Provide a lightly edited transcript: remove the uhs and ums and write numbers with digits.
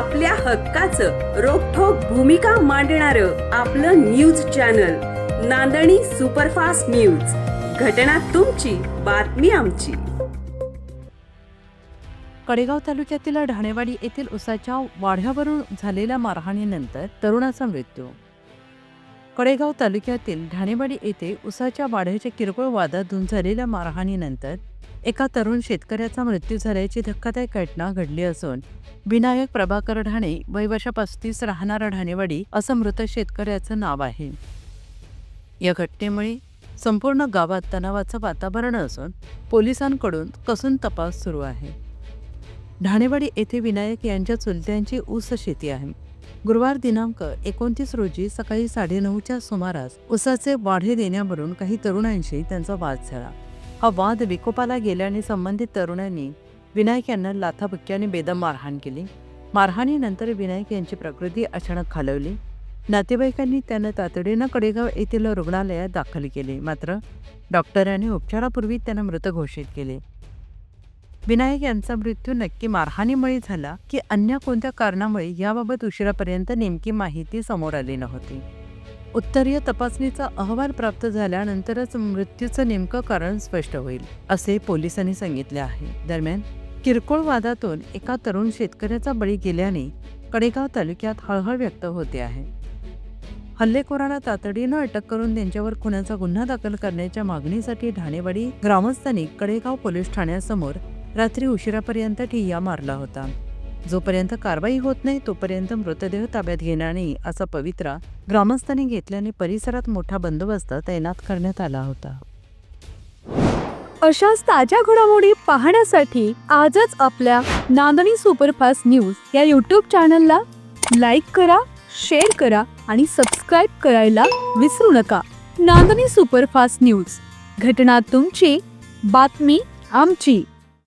आपल्या हक्काचं रोखठोक भूमिका मांडणारं आपलं न्यूज चॅनल नांदणी सुपरफास्ट न्यूज. घटना तुमची, बातमी आमची. कडेगाव तालुक्यातील ढाणेवाडी येथील उसाच्या वाढ्यावरून झालेल्या मारहाणीनंतर तरुणाचा मृत्यू. कडेगाव तालुक्यातील ढाणेवाडी येथे उसाच्या वाढ्याच्या किरकोळ वादातून झालेल्या मारहाणीनंतर एका तरुण शेतकऱ्याचा मृत्यू झाल्याची धक्कादायक घटना घडली असून विनायक प्रभाकर ढाणे वय वर्ष 35 राहणारा ढाणेवाडी असं मृत शेतकऱ्याचं नाव आहे. या घटनेमुळे संपूर्ण गावात तणावाचं वातावरण असून पोलिसांकडून कसून तपास सुरू आहे. ढाणेवाडी येथे विनायक यांच्या चुलत्यांची ऊस शेती आहे. गुरुवार दिनांक 29 रोजी सकाळी 9:30च्या सुमारास ऊसाचे वाढे देण्यावरून काही तरुणांशी त्यांचा वाद झाला. हा वाद विकोपाला गेल्याने संबंधित तरुणांनी विनायक यांना लाथाबुक्क्याने बेदम मारहाण केली. मारहाणीनंतर विनायक यांची प्रकृती अचानक खालवली. नातेवाईकांनी त्यांना तातडीनं कडेगाव येथील रुग्णालयात दाखल केले, मात्र डॉक्टरांनी उपचारापूर्वी त्यांना मृत घोषित केले. विनायक यांचा मृत्यू नक्की मारहाणीमुळे झाला की अन्य कोणत्या कारणामुळे याबाबत उशिरापर्यंत नेमकी माहिती समोर आली नव्हती. उत्तरीय तपासणीचा अहवाल प्राप्त झाल्यानंतरच मृत्यूचं नेमकं कारण स्पष्ट होईल, असे पोलिसांनी सांगितले आहे. दरम्यान किरकोळ वादातून एका तरुण शेतकऱ्याचा बळी गेल्याने कडेगाव तालुक्यात हळहळ व्यक्त होते आहे. हल्लेखोरांना तातडीनं अटक करून त्यांच्यावर खुनाचा गुन्हा दाखल करण्याच्या मागणीसाठी ढाणेवाडी ग्रामस्थांनी कडेगाव पोलीस ठाण्यासमोर रात्री उशिरापर्यंत ठिय्या मारला होता. जोपर्यंत कारवाई होत नाही तोपर्यंत मृतदेह ताब्यात घेणार नाही असा पवित्रा ग्रामस्थांनी घेतल्याने परिसरात मोठा बंदोबस्त तैनात करण्यात आला होता. अशाच ताज्या घडामोडी पाहण्यासाठी आजच आपल्या नांदणी सुपरफास्ट न्यूज या यूट्यूब चॅनलला लाईक करा, शेअर करा आणि सबस्क्राईब करायला विसरू नका. नांदणी सुपरफास्ट न्यूज, घटना तुमची, बातमी आमची.